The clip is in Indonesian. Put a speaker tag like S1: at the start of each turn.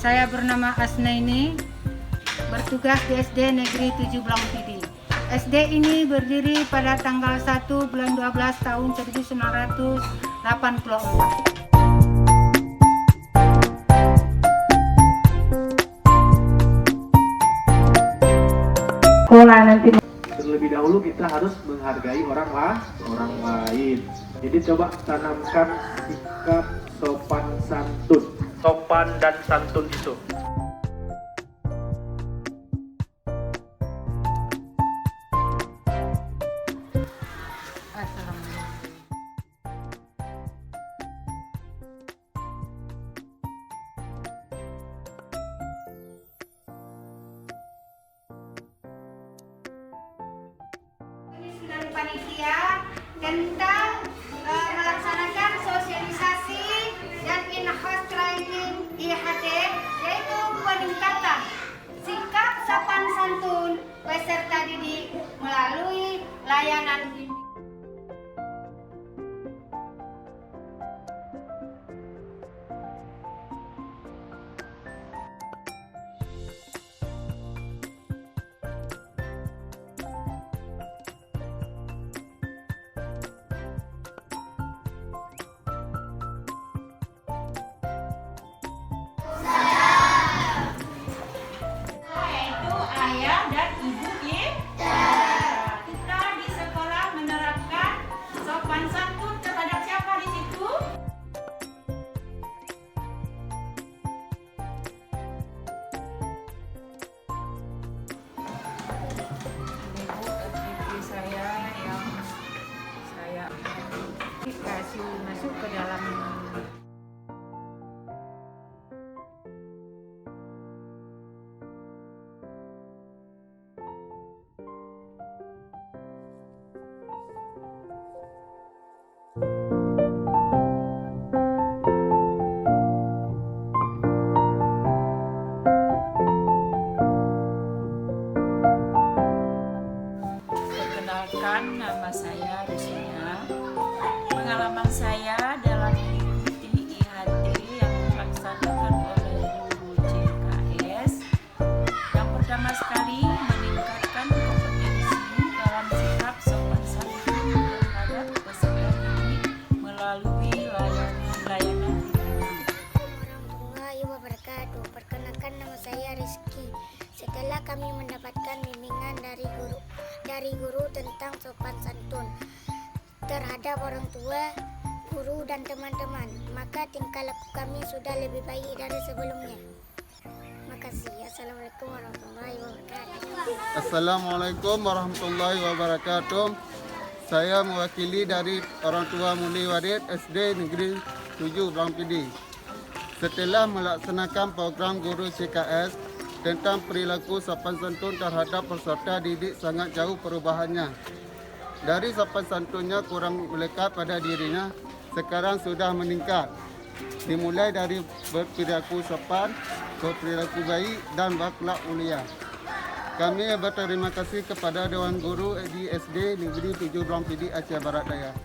S1: Saya bernama Asnaini, bertugas di SD Negeri 7 Blang Pidi. SD ini berdiri pada tanggal 1 bulan 12 tahun 1984.
S2: Terlebih dahulu kita harus menghargai orang lain. Jadi coba tanamkan sikap sopan santun. Sopan dan santun itu.
S3: Dari panitia tentang melaksanakan sosialisasi dan in-house training IHT, yaitu peningkatan sikap sopan santun peserta didik melalui layanan bimbing.
S4: Yaitu ayah dan ibu kita. Kita di sekolah menerapkan sopan santun terhadap siapa di situ?
S1: Ibu saya yang saya kasih masuk ke dalam
S4: Perkenalkan, nama saya Rusina. Pengalaman saya dalam mengikuti IHT yang dilaksanakan oleh guru CKS, yang pertama sekali meningkatkan kompetensi dalam sikap sopan santun terhadap peserta didik melalui layanan bimbingan.
S5: Warahmatullahi wabarakatuh. Perkenalkan, nama saya Rizky. Setelah kami mendapatkan bimbingan dari guru tentang sopan santun terhadap orang tua, guru dan teman-teman, maka tingkah laku kami sudah lebih baik dari sebelumnya. Makasih. Assalamualaikum warahmatullahi wabarakatuh.
S6: Assalamualaikum warahmatullahi wabarakatuh. Saya mewakili dari orang tua Muli Warid SD Negeri 7 Blang Pidi. Setelah melaksanakan program guru CKS tentang perilaku sopan santun terhadap peserta didik, sangat jauh perubahannya. Dari sopan santunnya kurang melekat pada dirinya, sekarang sudah meningkat. Dimulai dari berperilaku sopan, berperilaku baik dan berakhlak mulia. Kami berterima kasih kepada Dewan Guru di SD Negeri 7 Blang Pidi, Aceh Barat Daya.